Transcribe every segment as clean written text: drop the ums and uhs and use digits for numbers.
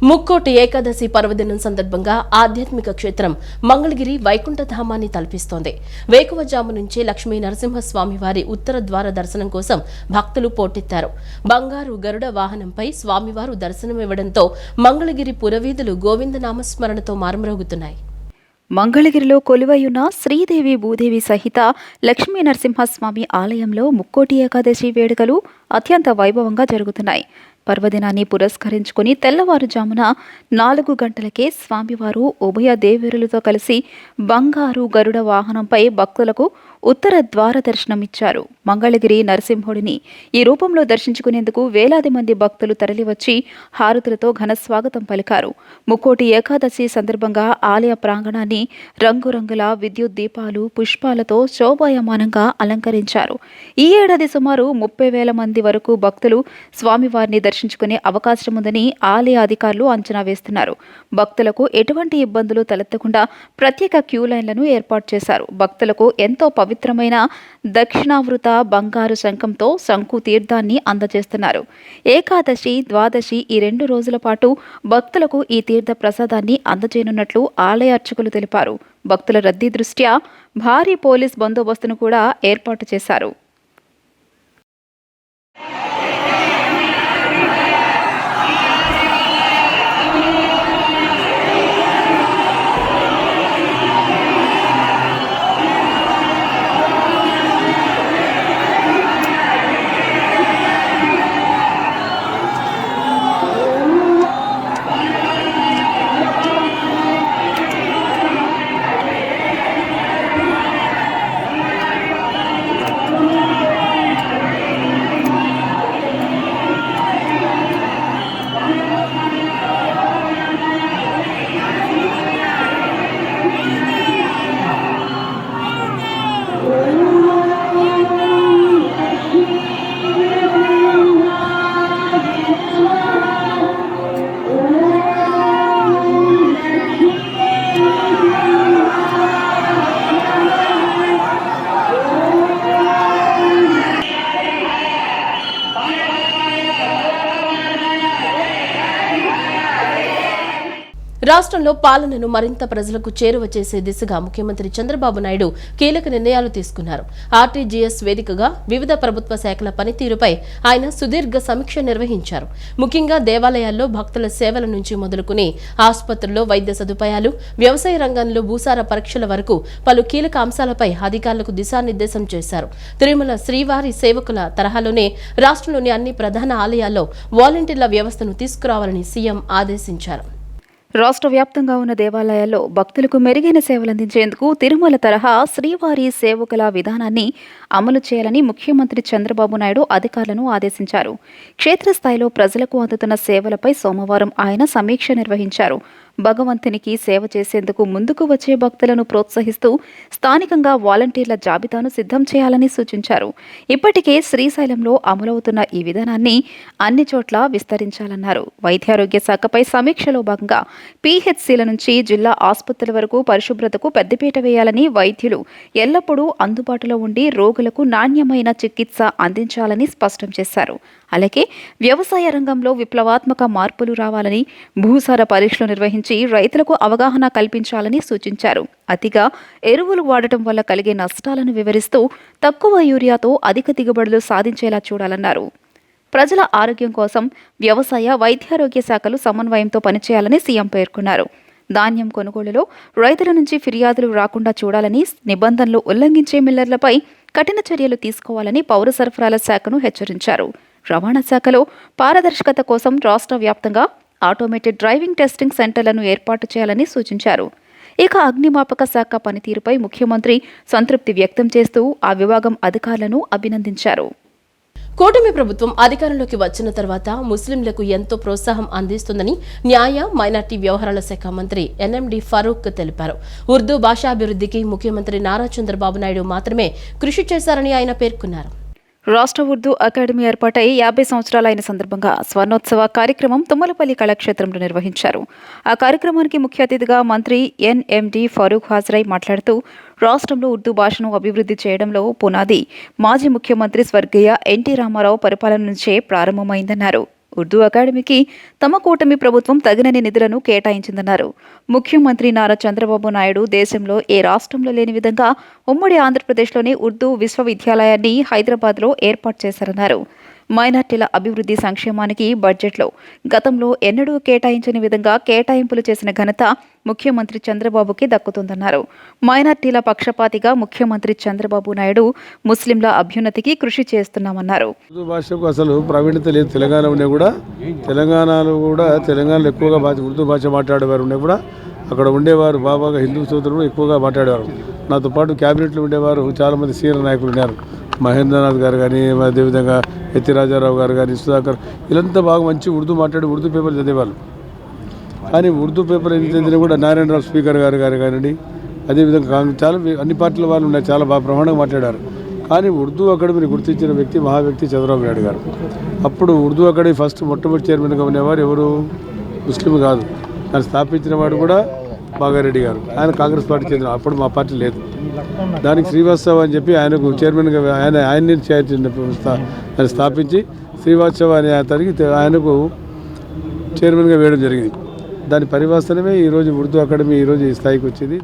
ముక్కోటి ఏకాదశి పర్వదినం సందర్భంగా ఆధ్యాత్మిక క్షేత్రం మంగళగిరి వైకుంఠధామాన్ని తలపిస్తోంది. వేకువజాము నుంచి లక్ష్మీ నరసింహస్వామి వారి ఉత్తర ద్వార దర్శనం కోసం భక్తులు పోటెత్తారు. బంగారు గరుడ వాహనంపై స్వామివారు దర్శనమివ్వడంతో మంగళగిరి పురవీధులు గోవిందనామస్మరణతో మారుమ్రోగుతున్నాయి. మంగళగిరిలో కొలువైయున్న శ్రీదేవి భూదేవి సహిత లక్ష్మీ నరసింహస్వామి ఆలయంలో ముక్కోటి ఏకాదశి వేడుకలు అత్యంత వైభవంగా జరుగుతున్నాయి. పర్వదినాన్ని పురస్కరించుకుని తెల్లవారుజామున 4 గంటలకే స్వామివారు ఉభయ దేవేరులతో కలిసి బంగారు గరుడ వాహనంపై భక్తులకు ఉత్తర ద్వార దర్శనమిచ్చారు. మంగళగిరి నరసింహుడిని ఈ రూపంలో దర్శించుకునేందుకు వేలాది మంది భక్తులు తరలివచ్చి హారతులతో ఘన స్వాగతం పలికారు. ముక్కోటి ఏకాదశి సందర్భంగా ఆలయ ప్రాంగణాన్ని రంగురంగుల విద్యుత్ దీపాలు, పుష్పాలతో శోభాయమానంగా అలంకరించారు. ఈ ఏడాది సుమారు 30,000 మంది వరకు భక్తులు స్వామివారిని దర్శించుకునే అవకాశం ఉందని ఆలయ అధికారులు అంచనా వేస్తున్నారు. భక్తులకు ఎటువంటి ఇబ్బందులు తలెత్తకుండా ప్రత్యేక క్యూ లైన్లను ఏర్పాటు చేశారు. భక్తులకు ఎంతో పవిత్రమైన దక్షిణావృత బంగారు శంఖంతో శంకు తీర్థాన్ని అందజేస్తున్నారు. ఏకాదశి, ద్వాదశి ఈ 2 రోజుల పాటు భక్తులకు ఈ తీర్థ ప్రసాదాన్ని అందజేయనున్నట్లు ఆలయ అర్చకులు తెలిపారు. భక్తుల రద్దీ దృష్ట్యా భారీ పోలీస్ బందోబస్తును కూడా ఏర్పాటు చేశారు. రాష్ట్రంలో పాలనను మరింత ప్రజలకు చేరువ చేసే దిశగా ముఖ్యమంత్రి చంద్రబాబు నాయుడు కీలక నిర్ణయాలు తీసుకున్నారు. ఆర్టీజీఎస్ వేదికగా వివిధ ప్రభుత్వ శాఖల పనితీరుపై ఆయన సుదీర్ఘ సమీక్ష నిర్వహించారు. ముఖ్యంగా దేవాలయాల్లో భక్తుల సేవల నుంచి మొదలుకుని ఆసుపత్రుల్లో వైద్య సదుపాయాలు, వ్యవసాయ రంగంలో భూసార పరీక్షల వరకు పలు కీలక అంశాలపై అధికారులకు దిశానిర్దేశం చేశారు. తిరుమల శ్రీవారి సేవకుల తరహాలోనే రాష్ట్రంలోని అన్ని ప్రధాన ఆలయాల్లో వాలంటీర్ల వ్యవస్థను తీసుకురావాలని సీఎం ఆదేశించారు. రాష్ట్ర వ్యాప్తంగా ఉన్న దేవాలయాల్లో భక్తులకు మెరుగైన సేవలందించేందుకు తిరుమల తరహా శ్రీవారి సేవకుల విధానాన్ని అమలు చేయాలని ముఖ్యమంత్రి చంద్రబాబు నాయుడు అధికారులను ఆదేశించారు. క్షేత్రస్థాయిలో ప్రజలకు అందుతున్న సేవలపై సోమవారం ఆయన సమీక్ష నిర్వహించారు. భగవంతునికి సేవ చేసేందుకు ముందుకు వచ్చే భక్తులను ప్రోత్సహిస్తూ స్థానికంగా వాలంటీర్ల జాబితాను సిద్ధం చేయాలని సూచించారు. ఇప్పటికే శ్రీశైలంలో అమలవుతున్న ఈ విధానాన్ని అన్ని చోట్ల విస్తరించాలన్నారు. వైద్యారోగ్య శాఖపై సమీక్షలో భాగంగా పీహెచ్సీల నుంచి జిల్లా ఆసుపత్రుల వరకు పరిశుభ్రతకు పెద్దపీట వేయాలని, వైద్యులు ఎల్లప్పుడూ అందుబాటులో ఉండి రోగులకు నాణ్యమైన చికిత్స అందించాలని స్పష్టం చేశారు. అలాగే వ్యవసాయ రంగంలో విప్లవాత్మక మార్పులు రావాలని, భూసార పరీక్షలు నిర్వహించి రైతులకు అవగాహన కల్పించాలని సూచించారు. అతిగా ఎరువులు వాడటం వల్ల కలిగే నష్టాలను వివరిస్తూ తక్కువ యూరియాతో అధిక దిగుబడులు సాధించేలా చూడాలన్నారు. ప్రజల ఆరోగ్యం కోసం వ్యవసాయ, వైద్యారోగ్య శాఖలు సమన్వయంతో పనిచేయాలని సీఎం పేర్కొన్నారు. ధాన్యం కొనుగోలులో రైతుల నుంచి ఫిర్యాదులు రాకుండా చూడాలని, నిబంధనలు ఉల్లంఘించే మిల్లర్లపై కఠిన చర్యలు తీసుకోవాలని పౌర సరఫరాల శాఖను హెచ్చరించారు. రవాణా శాఖలో పారదర్శకత కోసం రాష్ట్ర వ్యాప్తంగా ఆటోమేటెడ్ డ్రైవింగ్ టెస్టింగ్ సెంటర్లను ఏర్పాటు చేయాలని సూచించారు. ఇక అగ్నిమాపక శాఖ పనితీరుపై ముఖ్యమంత్రి సంతృప్తి వ్యక్తం చేస్తూ ఆ విభాగం అధికారులను అభినందించారు. కూటమి ప్రభుత్వం అధికారంలోకి వచ్చిన తర్వాత ముస్లింలకు ఎంతో ప్రోత్సాహం అందిస్తుందని న్యాయ, మైనార్టీ వ్యవహారాల శాఖ మంత్రి ఎన్ఎండి ఫరూక్ తెలిపారు. ఉర్దూ భాషాభివృద్ధికి ముఖ్యమంత్రి నారా చంద్రబాబు నాయుడు మాత్రమే కృషి చేశారని ఆయన పేర్కొన్నారు. రాష్ట్ర ఉర్దూ అకాడమీ ఏర్పాటై 50 సంవత్సరాలైన సందర్భంగా స్వర్ణోత్సవ కార్యక్రమం తుమ్మలపల్లి కళాక్షేత్రంలో నిర్వహించారు. ఆ కార్యక్రమానికి ముఖ్య అతిథిగా మంత్రి ఎన్ఎండి ఫరూక్ హాజరై మాట్లాడుతూ రాష్ట్రంలో ఉర్దూ భాషను అభివృద్ధి చేయడంలో పునాది మాజీ ముఖ్యమంత్రి స్వర్గీయ ఎన్టీ రామారావు పరిపాలన నుంచే ప్రారంభమైందన్నారు. ఉర్దూ అకాడమీకి తమ కూటమి ప్రభుత్వం తగినన్ని నిధులను కేటాయించిందన్నారు. ముఖ్యమంత్రి నారా చంద్రబాబు నాయుడు దేశంలో ఏ రాష్ట్రంలో లేని విధంగా ఉమ్మడి ఆంధ్రప్రదేశ్లోని ఉర్దూ విశ్వవిద్యాలయాన్ని హైదరాబాద్లో ఏర్పాటు చేశారన్నారు. మైనార్టీల అభివృద్ధి సంక్షేమానికి బడ్జెట్లో గతంలో ఎన్నడూ కేటాయించని విధంగా కేటాయింపులు చేసిన ఘనత ముఖ్యమంత్రి చంద్రబాబుకి దక్కుతుందన్నారు. మైనార్టీల పక్షపాతిగా ముఖ్యమంత్రి చంద్రబాబు నాయుడు ముస్లింల అభ్యున్నతికి కృషి చేస్తున్నామన్నారు. ఉర్దూ భాషకు అసలు ప్రావీణ్యత లేదు. తెలంగాణలో కూడా తెలంగాణలో ఎక్కువగా ఉర్దూ భాష మాట్లాడేవారు ఉండే కూడా అక్కడ ఉండేవారు బాబాగా హిందూ సోదరులు ఎక్కువగా మాట్లాడేవారు. నాతో పాటు క్యాబినెట్లో ఉండేవారు చాలామంది సీనియర్ నాయకులు ఉన్నారు. మహేంద్రనాథ్ గారు కానీ, అదేవిధంగా ఎత్తి రాజారావు గారు కానీ, సుధాకర్, వీళ్ళంతా బాగా మంచి ఉర్దూ మాట్లాడి ఉర్దూ పేపర్ చదివేవాళ్ళు. కానీ ఉర్దూ పేపర్ ఏం చదివినా కూడా నారాయణరావు స్పీకర్ గారు కానివ్వండి, అదేవిధంగా చాలా అన్ని పార్టీల వాళ్ళు ఉన్నారు, చాలా బాగా బ్రహ్మాండంగా మాట్లాడారు. కానీ ఉర్దూ అకాడమీని గుర్తించిన వ్యక్తి మహావ్యక్తి చంద్రబాబు నాయుడు గారు. అప్పుడు ఉర్దూ అకాడమీ మొట్టమొదటి చైర్మన్గా ఉండేవారు ఎవరు? ముస్లిం కాదు. దాన్ని స్థాపించిన వాడు కూడా బాగారెడ్డి గారు. ఆయన కాంగ్రెస్ పార్టీ చెందిన, అప్పుడు మా పార్టీ లేదు. దానికి శ్రీవాత్సవ అని చెప్పి ఆయనకు చైర్మన్గా ఆయన్ని దాన్ని స్థాపించి శ్రీవాత్సవ అనే అతనికి ఆయనకు చైర్మన్గా వేయడం జరిగింది. దాని పరివాసనమే ఈరోజు ఉర్దూ అకాడమీ ఈరోజు ఈ స్థాయికి వచ్చింది.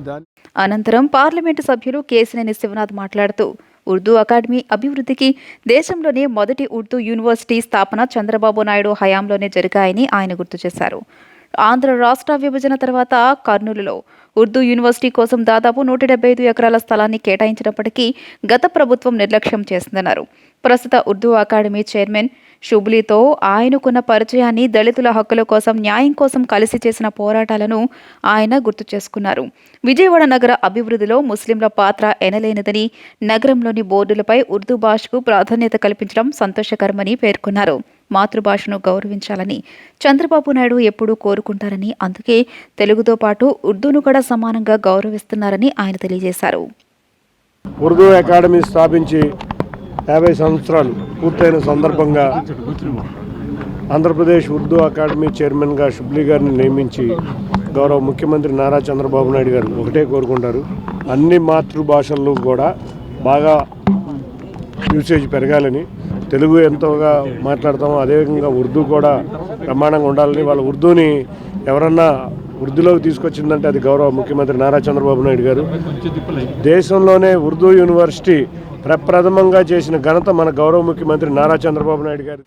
అనంతరం పార్లమెంటు సభ్యులు కేశినేని శివనాథ్ మాట్లాడుతూ ఉర్దూ అకాడమీ అభివృద్ధికి దేశంలోనే మొదటి ఉర్దూ యూనివర్సిటీ స్థాపన చంద్రబాబు నాయుడు హయాంలోనే జరిగాయని ఆయన గుర్తు చేశారు. ఆంధ్ర రాష్ట్ర విభజన తర్వాత కర్నూలులో ఉర్దూ యూనివర్సిటీ కోసం దాదాపు 175 ఎకరాల స్థలాన్ని కేటాయించినప్పటికీ గత ప్రభుత్వం నిర్లక్ష్యం చేసిందన్నారు. ప్రస్తుత ఉర్దూ అకాడమీ చైర్మన్ షుబ్లీతో ఆయనకున్న పరిచయాన్ని, దళితుల హక్కుల కోసం, న్యాయం కోసం కలిసి చేసిన పోరాటాలను ఆయన గుర్తు చేసుకున్నారు. విజయవాడ నగర అభివృద్ధిలో ముస్లింల పాత్ర ఎనలేనిదని, నగరంలోని బోర్డులపై ఉర్దూ భాషకు ప్రాధాన్యత కల్పించడం సంతోషకరమని పేర్కొన్నారు. మాతృభాషను గౌరవించాలని చంద్రబాబు నాయుడు ఎప్పుడూ కోరుకుంటారని, అందుకే తెలుగుతో పాటు ఉర్దూను కూడా సమానంగా గౌరవిస్తున్నారని ఆయన తెలియజేశారు. ఉర్దూ అకాడమీ స్థాపించి 50 సంవత్సరాలు పూర్తయిన సందర్భంగా ఆంధ్రప్రదేశ్ ఉర్దూ అకాడమీ చైర్మన్గా షుబ్లీ గారిని నియమించి గౌరవ ముఖ్యమంత్రి నారా చంద్రబాబు నాయుడు గారు ఒకటే కోరుకుంటారు, అన్ని మాతృభాషల్లో కూడా బాగా యూసేజ్ పెరగాలని. తెలుగు ఎంతోగా మాట్లాడతామో అదేవిధంగా ఉర్దూ కూడా ప్రమాణంగా ఉండాలని, వాళ్ళ ఉర్దూని ఎవరన్నా ఉర్దూలోకి తీసుకొచ్చిందంటే అది గౌరవ ముఖ్యమంత్రి నారా చంద్రబాబు నాయుడు గారు. దేశంలోనే ఉర్దూ యూనివర్సిటీ ప్రప్రథమంగా చేసిన ఘనత మన గౌరవ ముఖ్యమంత్రి నారా చంద్రబాబు నాయుడు గారు.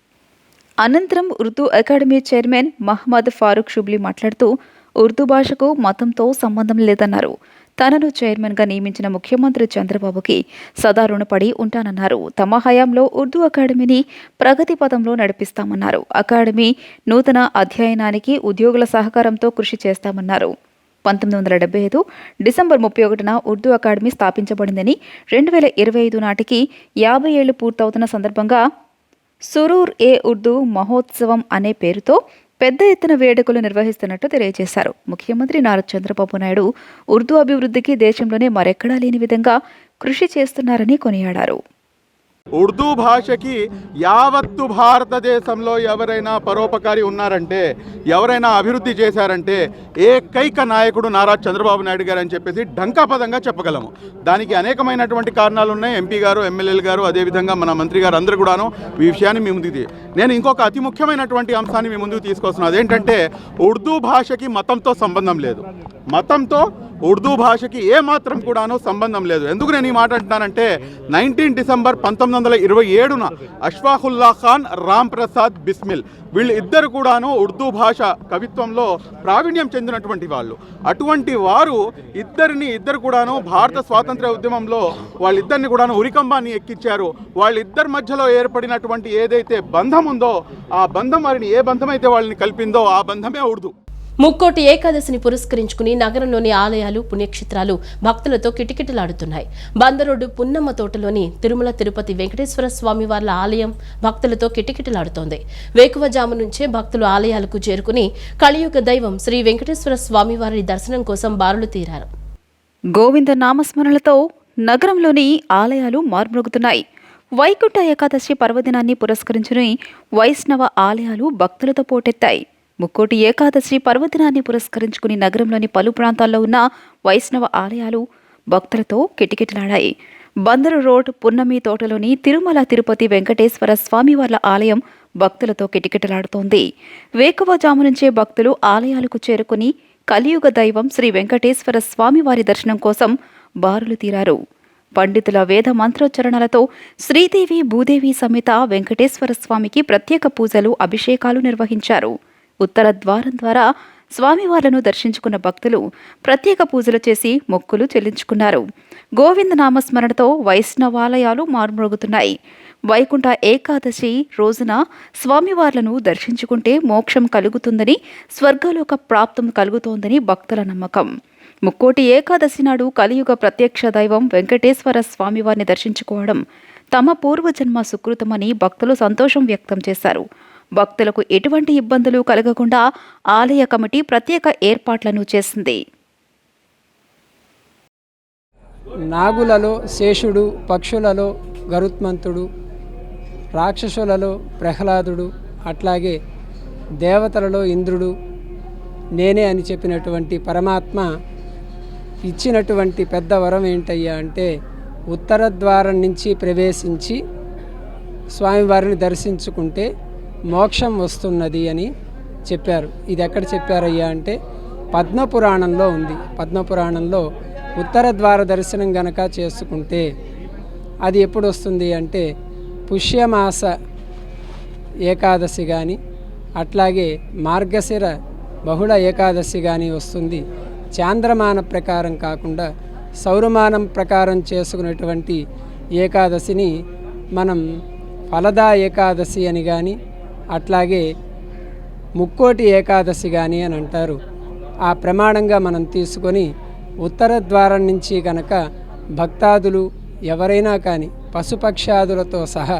అనంతరం ఉర్దూ అకాడమీ చైర్మన్ మహమ్మద్ ఫారూక్ షుబ్లీ మాట్లాడుతూ ఉర్దూ భాషకు మతంతో సంబంధం లేదన్నారు. తనను చైర్మన్గా నియమించిన ముఖ్యమంత్రి చంద్రబాబుకి సదా రుణపడి ఉంటానన్నారు. తమ హయాంలో ఉర్దూ అకాడమీని ప్రగతి పథంలో నడిపిస్తామన్నారు. అకాడమీ నూతన అధ్యయనానికి ఉద్యోగుల సహకారంతో కృషి చేస్తామన్నారు. 1975 డిసెంబర్ 31న ఉర్దూ అకాడమీ స్థాపించబడిందని, 2025 నాటికి 50 ఏళ్లు పూర్తవుతున్న సందర్భంగా సురూర్ ఏ ఉర్దూ మహోత్సవం అనే పేరుతో పెద్ద ఎత్తున వేడుకలు నిర్వహిస్తున్నట్టు తెలియజేశారు. ముఖ్యమంత్రి నారా చంద్రబాబు నాయుడు ఉర్దూ అభివృద్ధికి దేశంలోనే మరెక్కడా లేని విధంగా కృషి చేస్తున్నారని కొనియాడారు. ఉర్దూ భాషకి యావత్తు భారతదేశంలో ఎవరైనా పరోపకారి ఉన్నారంటే, ఎవరైనా అభివృద్ధి చేశారంటే ఏకైక నాయకుడు నారా చంద్రబాబు నాయుడు గారు అని చెప్పేసి ఢంకాపదంగా చెప్పగలము. దానికి అనేకమైనటువంటి కారణాలు ఉన్నాయి. ఎంపీ గారు, ఎమ్మెల్యేలు గారు, అదేవిధంగా మన మంత్రి గారు అందరూ కూడాను ఈ విషయాన్ని మీ ముందుకు నేను ఇంకొక అతి ముఖ్యమైనటువంటి అంశాన్ని మీ ముందుకు తీసుకొస్తున్నాను. అదేంటంటే ఉర్దూ భాషకి మతంతో సంబంధం లేదు. మతంతో ఉర్దూ భాషకి ఏమాత్రం కూడాను సంబంధం లేదు. ఎందుకు నేను ఈ మాట అంటున్నానంటే 19 డిసెంబర్ 1927న అష్ఫాకుల్లా ఖాన్, రామ్ ప్రసాద్ బిస్మిల్ వీళ్ళు ఇద్దరు కూడాను ఉర్దూ భాష కవిత్వంలో ప్రావీణ్యం చెందినటువంటి వాళ్ళు. అటువంటి వారు ఇద్దరు కూడాను భారత స్వాతంత్ర్య ఉద్యమంలో వాళ్ళిద్దరిని కూడాను ఉరికంబాన్ని ఎక్కించారు. వాళ్ళిద్దరి మధ్యలో ఏర్పడినటువంటి ఏదైతే బంధం ఉందో ఆ బంధం వారిని ఏ బంధం అయితే వాళ్ళని కలిపిందో ఆ బంధమే ఉర్దూ. ముక్కోటి ఏకాదశిని పురస్కరించుకుని నగరంలోని ఆలయాలు, పుణ్యక్షేత్రాలు భక్తులతో కిటకిటలాడుతున్నాయి. బందరోడ్డు పున్నమ్మ తోటలోని తిరుమల తిరుపతి వెంకటేశ్వర స్వామి వార్ల ఆలయం భక్తులతో కిటకిటలాడుతోంది. వేకువజాము నుంచే భక్తులు ఆలయాలకు చేరుకుని కలియుగ దైవం శ్రీ వెంకటేశ్వర స్వామి వారి దర్శనం కోసం బారులు తీరారు. గోవింద నామస్మరణలతో నగరంలోని ఆలయాలు మార్మోగుతున్నాయి. వైకుంఠ ఏకాదశి పర్వదినాన్ని పురస్కరించుకుని వైష్ణవ ఆలయాలు భక్తులతో పోటెత్తాయి. ముక్కోటి ఏకాదశి పర్వదినాన్ని పురస్కరించుకుని నగరంలోని పలు ప్రాంతాల్లో ఉన్న వైష్ణవ ఆలయాలు భక్తులతో కిటకిటలాడాయి. బందరు రోడ్ పున్నమి తోటలోని తిరుమల తిరుపతి వెంకటేశ్వర స్వామివార్ల ఆలయం భక్తులతో కిటకిటలాడుతోంది. వేకువజాము నుంచే భక్తులు ఆలయాలకు చేరుకుని కలియుగ దైవం శ్రీ వెంకటేశ్వర స్వామివారి దర్శనం కోసం బారులు తీరారు. పండితుల వేద మంత్రోచ్చరణలతో శ్రీదేవి భూదేవి సమేత వెంకటేశ్వర స్వామికి ప్రత్యేక పూజలు, అభిషేకాలు నిర్వహించారు. ఉత్తర ద్వారం ద్వారా స్వామివార్లను దర్శించుకున్న భక్తులు ప్రత్యేక పూజలు చేసి మొక్కులు చెల్లించుకున్నారు. గోవింద నామస్మరణతో వైష్ణవాలయాలు మార్మోగుతున్నాయి. వైకుంఠ ఏకాదశి రోజున స్వామివార్లను దర్శించుకుంటే మోక్షం కలుగుతుందని, స్వర్గలోక ప్రాప్తం కలుగుతోందని భక్తుల నమ్మకం. ముక్కోటి ఏకాదశి నాడు కలియుగ ప్రత్యక్ష దైవం వెంకటేశ్వర స్వామివారిని దర్శించుకోవడం తమ పూర్వజన్మ సుకృతమని భక్తులు సంతోషం వ్యక్తం చేశారు. భక్తులకు ఎటువంటి ఇబ్బందులు కలగకుండా ఆలయ కమిటీ ప్రత్యేక ఏర్పాట్లను చేసింది. నాగులలో శేషుడు, పక్షులలో గరుత్మంతుడు, రాక్షసులలో ప్రహ్లాదుడు, అట్లాగే దేవతలలో ఇంద్రుడు నేనే అని చెప్పినటువంటి పరమాత్మ ఇచ్చినటువంటి పెద్ద వరం ఏంటయ్యా అంటే ఉత్తర ద్వారం నుంచి ప్రవేశించి స్వామివారిని దర్శించుకుంటే మోక్షం వస్తున్నది అని చెప్పారు. ఇది ఎక్కడ చెప్పారయ్యా అంటే పద్మపురాణంలో ఉంది. పద్మపురాణంలో ఉత్తర ద్వార దర్శనం గనక చేసుకుంటే అది ఎప్పుడు వస్తుంది అంటే పుష్యమాస ఏకాదశి కానీ అట్లాగే మార్గశిర బహుళ ఏకాదశి కానీ వస్తుంది. చాంద్రమాన ప్రకారం కాకుండా సౌరమానం ప్రకారం చేసుకునేటువంటి ఏకాదశిని మనం ఫలదా ఏకాదశి అని కానీ అట్లాగే ముక్కోటి ఏకాదశి కానీ అని అంటారు. ఆ ప్రమాణంగా మనం తీసుకొని ఉత్తర ద్వారం నుంచి కనుక భక్తాదులు ఎవరైనా కానీ పశుపక్షాదులతో సహా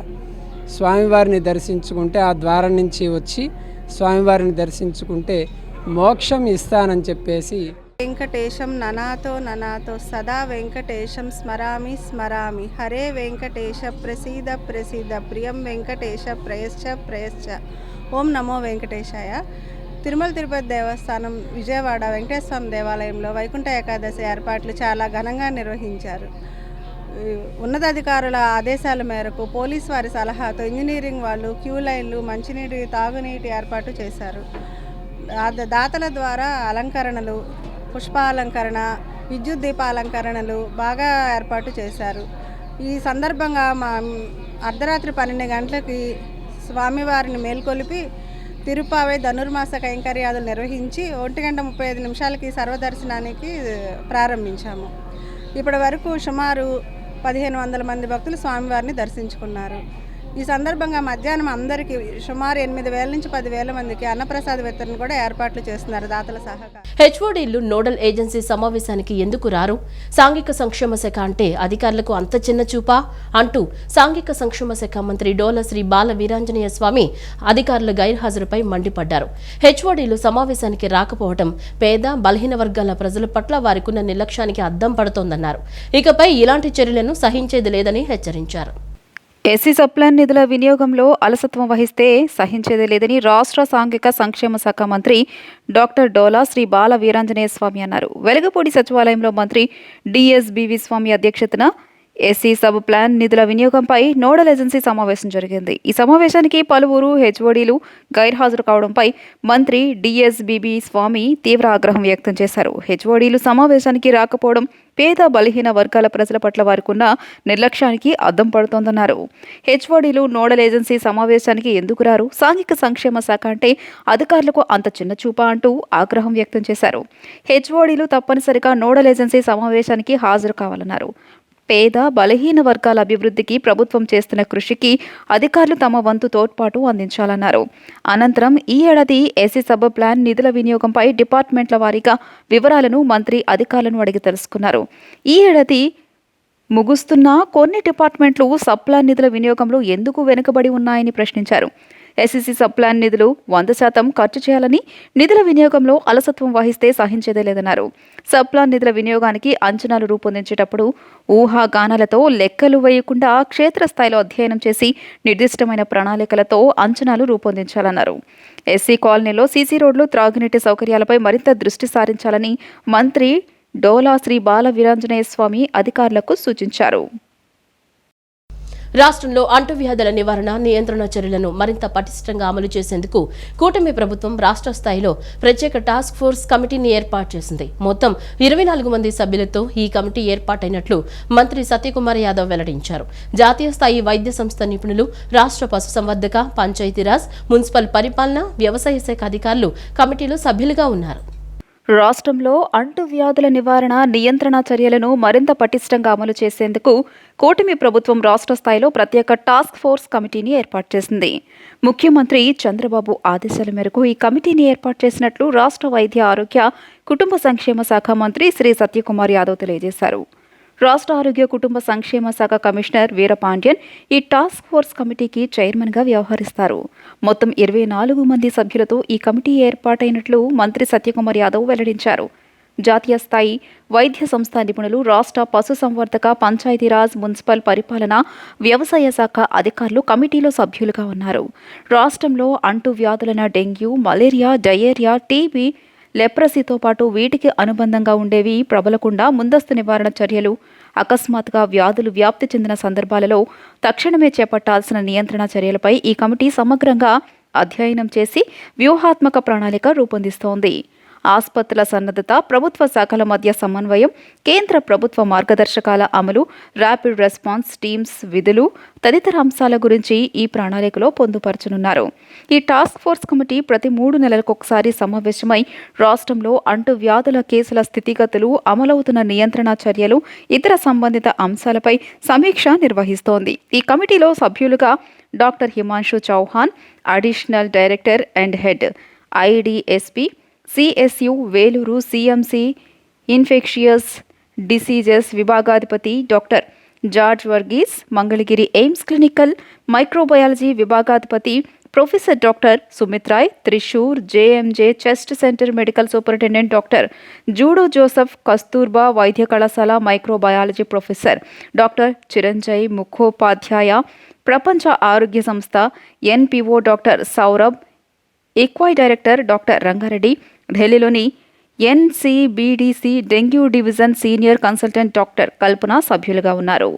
స్వామివారిని దర్శించుకుంటే, ఆ ద్వారం నుంచి వచ్చి స్వామివారిని దర్శించుకుంటే మోక్షం ఇస్తానని చెప్పేసి వెంకటేశం ననాతో ననాతో సదా వెంకటేశం స్మరామి స్మరామి హరే వెంకటేశ ప్రసీద ప్రసీద ప్రియం వెంకటేశ ప్రయశ్చ ప్రయశ్చ. ఓం నమో వెంకటేశాయ. తిరుమల తిరుపతి దేవస్థానం విజయవాడ వెంకటేశ్వర స్వామి దేవాలయంలో వైకుంఠ ఏకాదశి ఏర్పాట్లు చాలా ఘనంగా నిర్వహించారు. ఉన్నతాధికారుల ఆదేశాల మేరకు పోలీసు వారి సలహాతో ఇంజనీరింగ్ వాళ్ళు క్యూ లైన్లు, మంచినీటి, తాగునీటి ఏర్పాటు చేశారు. దాతల ద్వారా అలంకరణలు, పుష్పాలంకరణ, విద్యుత్ దీపాలంకరణలు బాగా ఏర్పాటు చేశారు. ఈ సందర్భంగా అర్ధరాత్రి 12 గంటలకి స్వామివారిని మేల్కొలిపి తిరుపావై ధనుర్మాస కైంకర్యాదులు నిర్వహించి 1:35 సర్వదర్శనానికి ప్రారంభించాము. ఇప్పటి వరకు సుమారు 1500 మంది భక్తులు స్వామివారిని దర్శించుకున్నారు. ఈ సందర్భంగా మధ్యాహ్నం అందరికీ సుమారు 8,000 నుంచి 10,000 మందికి అన్నప్రసాద వితరణ కూడా ఏర్పాట్లు చేస్తున్నారు దాతల సహకారం. హెచ్ఓడీలు నోడల్ ఏజెన్సీ సమావేశానికి ఎందుకు రారు? సాంఘిక సంక్షేమ శాఖ అంటే అధికారులకు అంత చిన్న చూపా అంటూ సాంఘిక సంక్షేమ శాఖ మంత్రి డోలా శ్రీ బాల వీరాంజనేయ స్వామి అధికారుల గైర్హాజరుపై మండిపడ్డారు. హెచ్ఓడీలు సమావేశానికి రాకపోవడం పేద, బలహీన వర్గాల ప్రజల పట్ల వారికున్న నిర్లక్ష్యానికి అద్దం పడుతోందన్నారు. ఇకపై ఇలాంటి చర్యలను సహించేది లేదని హెచ్చరించారు. ఎస్సీ సబ్ప్లాన్ నిధుల వినియోగంలో అలసత్వం వహిస్తే సహించేదే లేదని రాష్ట్ర సాంఘిక సంక్షేమ శాఖ మంత్రి డాక్టర్ డోలా శ్రీ బాల వీరాంజనేయ స్వామి అన్నారు. వెలగపూడి సచివాలయంలో మంత్రి డిఎస్బివి స్వామి అధ్యక్షతన ఎస్సీ సబ్ ప్లాన్ నిధుల వినియోగంపై నోడల్ ఏజెన్సీ సమావేశం జరిగింది. ఈ సమావేశానికి పలువురు హెచ్ఓడీలు గైర్హాజరు కావడంపై మంత్రి డిఎస్బిబి స్వామి తీవ్ర ఆగ్రహం వ్యక్తం చేశారు. హెచ్ఓడీలు సమావేశానికి రాకపోవడం పేద, బలహీన వర్గాల ప్రజల పట్ల వారికున్న నిర్లక్ష్యానికి అద్దం పడుతోందన్నారు. హెచ్ఓడీలు నోడల్ ఏజెన్సీ సమావేశానికి ఎందుకు రారు? సాంఘిక సంక్షేమ శాఖ అంటే అధికారులకు అంత చిన్న చూపా అంటూ ఆగ్రహం వ్యక్తం చేశారు. హెచ్ఓడీలు తప్పనిసరిగా నోడల్ ఏజెన్సీ సమావేశానికి హాజరు కావాలన్నారు. పేద, బలహీన వర్గాల అభివృద్ధికి ప్రభుత్వం చేస్తున్న కృషికి అధికారులు తమ వంతు తోడ్పాటు అందించాలన్నారు. అనంతరం ఈ ఏడాది ఎస్సీ సబ్ ప్లాన్ నిధుల వినియోగంపై డిపార్ట్మెంట్ల వారీగా వివరాలను మంత్రి అధికారులను అడిగి తెలుసుకున్నారు. ఈ ఏడాది ముగుస్తున్న కొన్ని డిపార్ట్మెంట్లు సబ్ ప్లాన్ నిధుల వినియోగంలో ఎందుకు వెనుకబడి ఉన్నాయని ప్రశ్నించారు. ఎస్సీసీ సబ్ ప్లాన్ నిధులు 100% ఖర్చు చేయాలని, నిధుల వినియోగంలో అలసత్వం వహిస్తే సహించేదే లేదన్నారు. సబ్ ప్లాన్ నిధుల వినియోగానికి అంచనాలు రూపొందించేటప్పుడు ఊహాగానాలతో లెక్కలు వేయకుండా క్షేత్రస్థాయిలో అధ్యయనం చేసి నిర్దిష్టమైన ప్రణాళికలతో అంచనాలు రూపొందించాలన్నారు. ఎస్సీ కాలనీలో సీసీ రోడ్లు, త్రాగునీటి సౌకర్యాలపై మరింత దృష్టి సారించాలని మంత్రి డోలా శ్రీ బాల వీరాంజనేయ స్వామి అధికారులకు సూచించారు. రాష్ట్రంలో అంటువ్యాధుల నివారణ నియంత్రణ చర్యలను మరింత పటిష్టంగా అమలు చేసేందుకు కూటమి ప్రభుత్వం రాష్ట్ర స్థాయిలో ప్రత్యేక టాస్క్ ఫోర్స్ కమిటీని ఏర్పాటు చేసింది. మొత్తం 24 మంది సభ్యులతో ఈ కమిటీ ఏర్పాటైనట్లు మంత్రి సత్యకుమార్ యాదవ్ వెల్లడించారు. జాతీయ స్థాయి వైద్య సంస్థ నిపుణులు, రాష్ట్ర పశుసంవర్ధక, పంచాయతీరాజ్, మున్సిపల్ పరిపాలన, వ్యవసాయ శాఖ అధికారులు కమిటీలో సభ్యులుగా ఉన్నారు. రాష్ట్రంలో అంటువ్యాధుల నివారణ నియంత్రణ చర్యలను మరింత పటిష్టంగా అమలు చేసేందుకు కూటమి ప్రభుత్వం రాష్ట్ర స్థాయిలో ప్రత్యేక టాస్క్ ఫోర్స్ కమిటీని ఏర్పాటు చేసింది. ముఖ్యమంత్రి చంద్రబాబు ఆదేశాల మేరకు ఈ కమిటీని ఏర్పాటు చేసినట్లు రాష్ట్ర వైద్య ఆరోగ్య కుటుంబ సంక్షేమ శాఖ మంత్రి శ్రీ సత్యకుమార్ యాదవ్ తెలియజేశారు. రాష్ట్ర ఆరోగ్య కుటుంబ సంక్షేమ శాఖ కమిషనర్ వీరపాండ్యన్ ఈ టాస్క్ ఫోర్స్ కమిటీకి చైర్మన్గా వ్యవహరిస్తారు. మొత్తం 24 మంది సభ్యులతో ఈ కమిటీ ఏర్పాటైనట్లు మంత్రి సత్యకుమార్ యాదవ్ వెల్లడించారు. జాతీయ స్థాయి వైద్య సంస్థ నిపుణులు, రాష్ట్ర పశుసంవర్ధక, పంచాయతీరాజ్, మున్సిపల్ పరిపాలన, వ్యవసాయ శాఖ అధికారులు కమిటీలో సభ్యులుగా ఉన్నారు. రాష్ట్రంలో అంటువ్యాధులైన డెంగ్యూ, మలేరియా, డయేరియా, టీబీ, లెప్రసీతో పాటు వీటికి అనుబంధంగా ఉండేవి ప్రబలకుండా ముందస్తు నివారణ చర్యలు, అకస్మాత్తుగా వ్యాధులు వ్యాప్తి చెందిన సందర్భాలలో తక్షణమే చేపట్టాల్సిన నియంత్రణ చర్యలపై ఈ కమిటీ సమగ్రంగా అధ్యయనం చేసి వ్యూహాత్మక ప్రణాళిక రూపొందిస్తోంది. ఆసుపత్రుల సన్నద్ధత, ప్రభుత్వ శాఖల మధ్య సమన్వయం, కేంద్ర ప్రభుత్వ మార్గదర్శకాల అమలు, ర్యాపిడ్ రెస్పాన్స్ టీమ్స్ విధులు తదితర అంశాల గురించి ఈ ప్రణాళికలో పొందుపరచనున్నారు. ఈ టాస్క్ ఫోర్స్ కమిటీ ప్రతి 3 నెలలకొకసారి సమావేశమై రాష్ట్రంలో అంటువ్యాధుల కేసుల స్థితిగతులు, అమలవుతున్న నియంత్రణ చర్యలు, ఇతర సంబంధిత అంశాలపై సమీక్ష నిర్వహిస్తోంది. ఈ కమిటీలో సభ్యులుగా doctor Himanshu Chauhan, additional director and head, IDSP, CSU Vellore CMC infectious diseases విభాగాధిపతి doctor George Varghese, Mangalagiri AIIMS clinical microbiology విభాగాధిపతి professor doctor Sumit Roy, Thrissur JMJ chest centre medical superintendent doctor Judo Joseph, Kasturba వైద్య కళాశాల microbiology professor doctor Chiranjay Mukhopadhyay, ప్రపంచ ఆరోగ్య సంస్థ ఎన్పిఓ డాక్టర్ సౌరభ్, ఈక్వై డైరెక్టర్ డాక్టర్ రంగారెడ్డి, ఢిల్లీలోని NCBDC dengue division senior consultant doctor Kalpana సభ్యులుగా ఉన్నారు.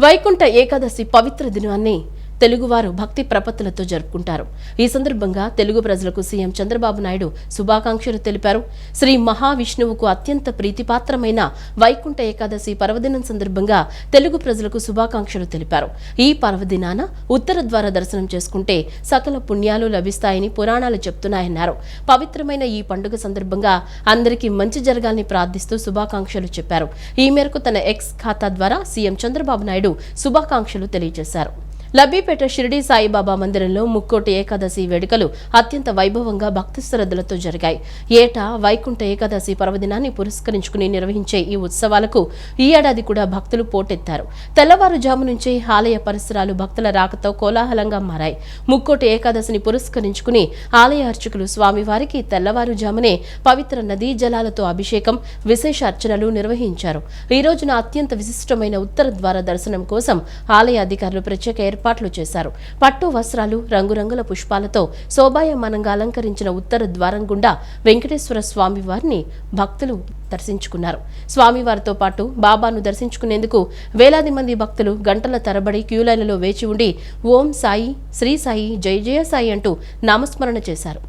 వైకుంఠ ఏకాదశి పవిత్ర దినాన్ని తెలుగువారు భక్తి ప్రపత్తులతో జరుపుకుంటారు. ఈ సందర్భంగా తెలుగు ప్రజలకు సీఎం చంద్రబాబు నాయుడు శుభాకాంక్షలు తెలిపారు. శ్రీ మహావిష్ణువుకు అత్యంత ప్రీతిపాత్రమైన వైకుంఠ ఏకాదశి పర్వదినం సందర్భంగా తెలుగు ప్రజలకు శుభాకాంక్షలు తెలిపారు. ఈ పర్వదినాన ఉత్తర ద్వార దర్శనం చేసుకుంటే సకల పుణ్యాలు లభిస్తాయని పురాణాలు చెప్తున్నాయన్నారు. పవిత్రమైన ఈ పండుగ సందర్భంగా అందరికీ మంచి జరగాలని ప్రార్థిస్తూ శుభాకాంక్షలు చెప్పారు. ఈ మేరకు తన ఎక్స్ ఖాతా ద్వారా సీఎం చంద్రబాబు నాయుడు శుభాకాంక్షలు తెలియజేశారు. లబ్బీపేట షిరిడీ సాయిబాబా మందిరంలో ముక్కోటి ఏకాదశి వేడుకలు అత్యంత వైభవంగా భక్తి శ్రద్ధలతో జరిగాయి. ఏటా వైకుంఠ ఏకాదశి పర్వదినాన్ని పురస్కరించుకుని నిర్వహించే ఈ ఉత్సవాలకు ఈ ఏడాది కూడా భక్తులు పోటెత్తారు. తెల్లవారుజాము నుంచే ఆలయ పరిసరాలు భక్తుల రాకతో కోలాహలంగా మారాయి. ముక్కోటి ఏకాదశిని పురస్కరించుకుని ఆలయ అర్చకులు స్వామివారికి తెల్లవారుజామునే పవిత్ర నదీ జలాలతో అభిషేకం, విశేష అర్చనలు నిర్వహించారు. ఈ రోజున అత్యంత విశిష్టమైన ఉత్తర ద్వార దర్శనం కోసం ఆలయ అధికారులు ప్రత్యేక ఏర్పాట్లు చేశారు. పట్టు వస్త్రాలు, రంగురంగుల పుష్పాలతో శోభాయమానంగా అలంకరించిన ఉత్తర ద్వారం గుండా వెంకటేశ్వర స్వామి వారిని భక్తులు దర్శించుకున్నారు. స్వామివారితో పాటు బాబాను దర్శించుకునేందుకు వేలాది మంది భక్తులు గంటల తరబడి క్యూలైన్లలో వేచి ఉండి ఓం సాయి, శ్రీ సాయి, జయ జయ సాయి అంటూ నామస్మరణ చేశారు.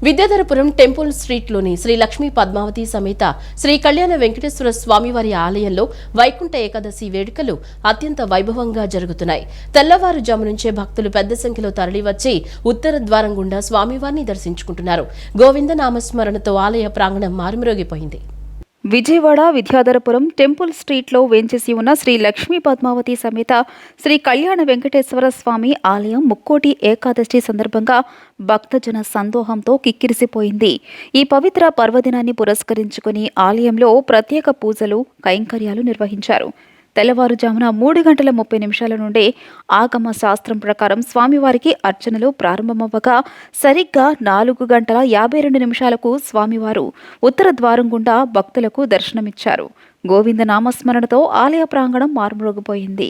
విద్యాధరపురం టెంపుల్ స్ట్రీట్లోని శ్రీ లక్ష్మీ పద్మావతి సమేత శ్రీ కళ్యాణ వెంకటేశ్వర స్వామివారి ఆలయంలో వైకుంఠ ఏకాదశి వేడుకలు అత్యంత వైభవంగా జరుగుతున్నాయి. తెల్లవారుజాము నుంచే భక్తులు పెద్ద సంఖ్యలో తరలివచ్చి ఉత్తర ద్వారం గుండా స్వామివారిని దర్శించుకుంటున్నారు. గోవింద నామస్మరణతో ఆలయ ప్రాంగణం మారుమ్రోగిపోయింది. విజయవాడ విద్యాధరపురం టెంపుల్ స్ట్రీట్లో వేంచేసి ఉన్న శ్రీ లక్ష్మీ పద్మావతి సమేత శ్రీ కళ్యాణ వెంకటేశ్వర స్వామి ఆలయం ముక్కోటి ఏకాదశి సందర్భంగా భక్తజన సందోహంతో కిక్కిరిసిపోయింది. ఈ పవిత్ర పర్వదినాన్ని పురస్కరించుకుని ఆలయంలో ప్రత్యేక పూజలు, కైంకర్యాలు నిర్వహించారు. తెల్లవారుజామున 3:30 నుండే ఆగమ శాస్త్రం ప్రకారం స్వామివారికి అర్చనలు ప్రారంభమవ్వగా సరిగ్గా 4:52 స్వామివారు ఉత్తర ద్వారం గుండా భక్తులకు దర్శనమిచ్చారు. గోవింద నామస్మరణతో ఆలయ ప్రాంగణం మారుమ్రోగిపోయింది.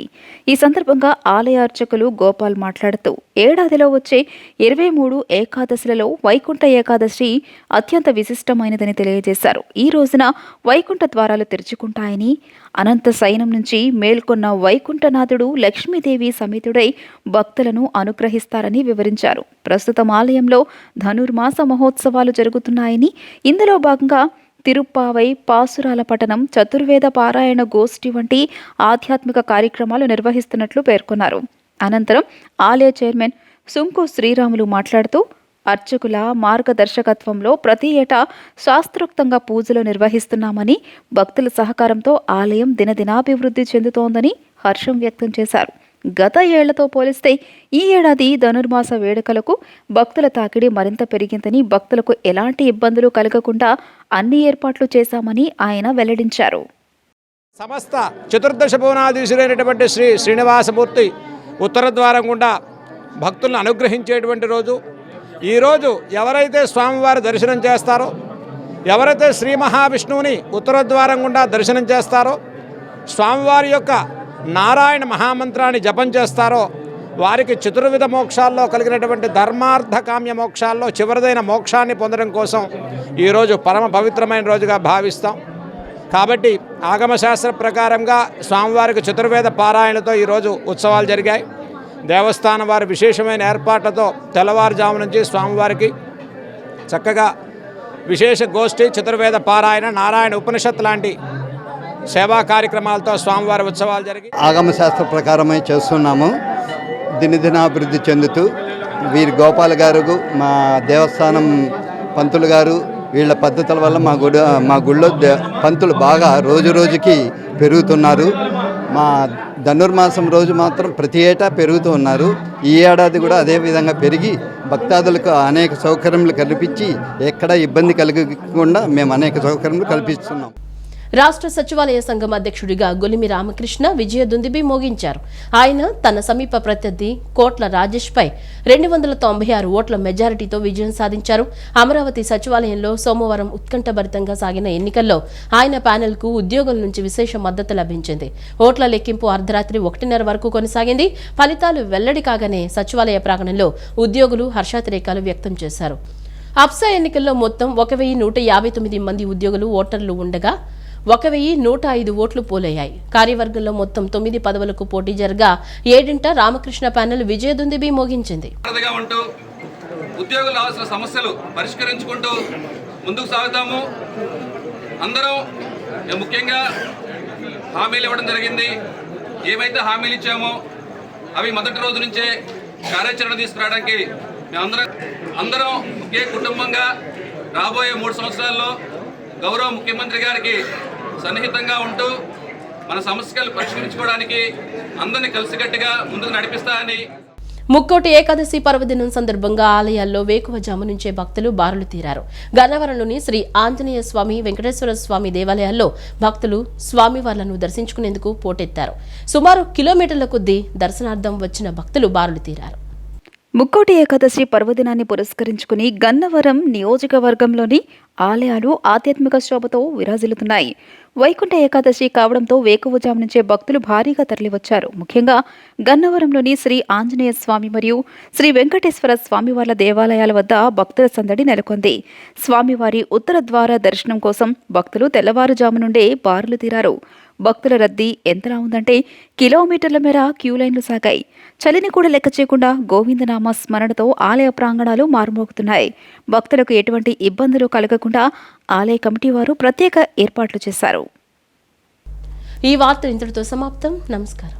ఈ సందర్భంగా ఆలయ అర్చకులు గోపాల్ మాట్లాడుతూ ఏడాదిలో వచ్చే 23 ఏకాదశులలో వైకుంఠ ఏకాదశి అత్యంత విశిష్టమైనదని తెలియజేశారు. ఈ రోజున వైకుంఠ ద్వారాలు తెరుచుకుంటాయని, అనంత శయనం నుంచి మేల్కొన్న వైకుంఠనాథుడు లక్ష్మీదేవి సమేతుడై భక్తులను అనుగ్రహిస్తారని వివరించారు. ప్రస్తుతం ఆలయంలో ధనుర్మాస మహోత్సవాలు జరుగుతున్నాయని, ఇందులో భాగంగా తిరుప్పావై, పాసురాల పఠనం, చతుర్వేద పారాయణ గోష్ఠి వంటి ఆధ్యాత్మిక కార్యక్రమాలు నిర్వహిస్తున్నట్లు పేర్కొన్నారు. అనంతరం ఆలయ చైర్మన్ సుంకు శ్రీరాములు మాట్లాడుతూ అర్చకుల మార్గదర్శకత్వంలో ప్రతి ఏటా శాస్త్రోక్తంగా పూజలు నిర్వహిస్తున్నామని, భక్తుల సహకారంతో ఆలయం దినదినాభివృద్ధి చెందుతోందని హర్షం వ్యక్తం చేశారు. గత ఏళ్లతో పోలిస్తే ఈ ఏడాది ధనుర్మాస వేడుకలకు భక్తుల తాకిడి మరింత పెరిగిందని, భక్తులకు ఎలాంటి ఇబ్బందులు కలగకుండా అన్ని ఏర్పాట్లు చేశామని ఆయన వెల్లడించారు. సమస్త చతుర్దశ భువనాధీశులైనటువంటి శ్రీ శ్రీనివాసమూర్తి ఉత్తర ద్వారం గుండా భక్తులను అనుగ్రహించేటువంటి రోజు. ఈరోజు ఎవరైతే స్వామివారి దర్శనం చేస్తారో, ఎవరైతే శ్రీ మహావిష్ణువుని ఉత్తర ద్వారం గుండా దర్శనం చేస్తారో, స్వామివారి యొక్క నారాయణ మహామంత్రాన్ని జపం చేస్తారో, వారికి చతుర్విధ మోక్షాల్లో కలిగినటువంటి ధర్మార్థ కామ్య మోక్షాల్లో చివరిదైన మోక్షాన్ని పొందడం కోసం ఈరోజు పరమ పవిత్రమైన రోజుగా భావిస్తాం. కాబట్టి ఆగమశాస్త్ర ప్రకారంగా స్వామివారికి చతుర్వేద పారాయణతో ఈరోజు ఉత్సవాలు జరిగాయి. దేవస్థానం వారి విశేషమైన ఏర్పాట్లతో తెల్లవారుజాము నుంచి స్వామివారికి చక్కగా విశేష గోష్ఠి, చతుర్వేద పారాయణ, నారాయణ ఉపనిషత్ లాంటి సేవా కార్యక్రమాలతో స్వామివారి ఉత్సవాలు జరిగి ఆగమశాస్త్ర ప్రకారమై చేస్తున్నాము. దినదినాభివృద్ధి చెందుతూ వీరి గోపాల్ గారు, మా దేవస్థానం పంతులు గారు, వీళ్ళ పద్ధతుల వల్ల మా గుళ్ళో పంతులు బాగా రోజు రోజుకి పెరుగుతున్నారు. మా ధనుర్మాసం రోజు మాత్రం ప్రతి ఏటా పెరుగుతూ ఉన్నారు. ఈ ఏడాది కూడా అదే విధంగా పెరిగి భక్తాదులకు అనేక సౌకర్యములు కల్పించి ఎక్కడ ఇబ్బంది కలగకుండా మేము అనేక సౌకర్యములు కల్పిస్తున్నాం. రాష్ట్ర సచివాలయ సంఘం అధ్యక్షుడిగా గొలిమి రామకృష్ణ విజయ దుందుబి మోగించారు. ఆయన తన సమీప ప్రత్యర్థి కోట్ల రాజేష్ పై 296 ఓట్ల మెజారిటీతో విజయం సాధించారు. అమరావతి సచివాలయంలో సోమవారం ఉత్కంఠభరితంగా సాగిన ఎన్నికల్లో ఆయన ప్యానెల్ కు ఉద్యోగుల నుంచి విశేష మద్దతు లభించింది. ఓట్ల లెక్కింపు అర్ధరాత్రి 1:30 వరకు కొనసాగింది. ఫలితాలు వెల్లడి కాగానే సచివాలయ ప్రాంగణంలో ఉద్యోగులు హర్షాతిరేకాలు వ్యక్తం చేశారు. అప్సా ఎన్నికల్లో మొత్తం 1159 మంది ఉద్యోగులు ఓటర్లు ఉండగా 1105 ఓట్లు పోలయ్యాయి. కార్యవర్గంలో మొత్తం 9 పదవులకు పోటీ జరగా 7 రామకృష్ణ ప్యానెల్ విజయదుందుబి మోగించింది. ఉద్యోగులు రావాల్సిన సమస్యలు పరిష్కరించుకుంటూ ముందుకు సాగుతాము. అందరం ముఖ్యంగా హామీలు ఇవ్వడం జరిగింది. ఏమైతే హామీలు ఇచ్చామో అవి మొదటి రోజు నుంచే కార్యాచరణ తీసుకురావడానికి అందరం ఒకే కుటుంబంగా రాబోయే 3 సంవత్సరాల్లో గౌరవ ముఖ్యమంత్రి గారికి సన్నిహితంగా ఉంటూ మన సమస్యలు పరిష్కరించుకోవడానికి అందరినీ కలిసికట్టుగా ముందుకు నడిపిస్తానని. ముక్కోటి ఏకాదశి పర్వదినం సందర్భంగా ఆలయాల్లో వేకువజాము నుంచే భక్తులు బారులు తీరారు. గన్నవరంలోని శ్రీ ఆంజనేయ స్వామి, వెంకటేశ్వర స్వామి దేవాలయాల్లో భక్తులు స్వామివార్లను దర్శించుకునేందుకు పోటెత్తారు. సుమారు కిలోమీటర్ల కొద్దీ దర్శనార్థం వచ్చిన భక్తులు బారులు తీరారు. ముక్కోటి ఏకాదశి పర్వదినాన్ని పురస్కరించుకుని గన్నవరం నియోజకవర్గంలోని ఆలయాలు ఆధ్యాత్మిక శోభతో విరాజిల్లుతున్నాయి. వైకుంఠ ఏకాదశి కావడంతో వేకువజాము నుంచే భక్తులు భారీగా తరలివచ్చారు. ముఖ్యంగా గన్నవరంలోని శ్రీ ఆంజనేయ స్వామి మరియు శ్రీ వెంకటేశ్వర స్వామివార్ల దేవాలయాల వద్ద భక్తుల సందడి నెలకొంది. స్వామివారి ఉత్తర ద్వార దర్శనం కోసం భక్తులు తెల్లవారుజాము నుండే బారులు తీరారు. భక్తుల రద్దీ ఎంతలా ఉందంటే కిలోమీటర్ల మేర క్యూలైన్లు సాగాయి. చలిని కూడా లెక్క చేయకుండా గోవిందనామ స్మరణతో ఆలయ ప్రాంగణాలు మారుమోగుతున్నాయి. భక్తులకు ఎటువంటి ఇబ్బందులు కలగకుండా ఆలయ కమిటీ వారు ప్రత్యేక ఏర్పాట్లు చేశారు. ఈ వార్త ఇంతటితో సమాప్తం. నమస్కారం.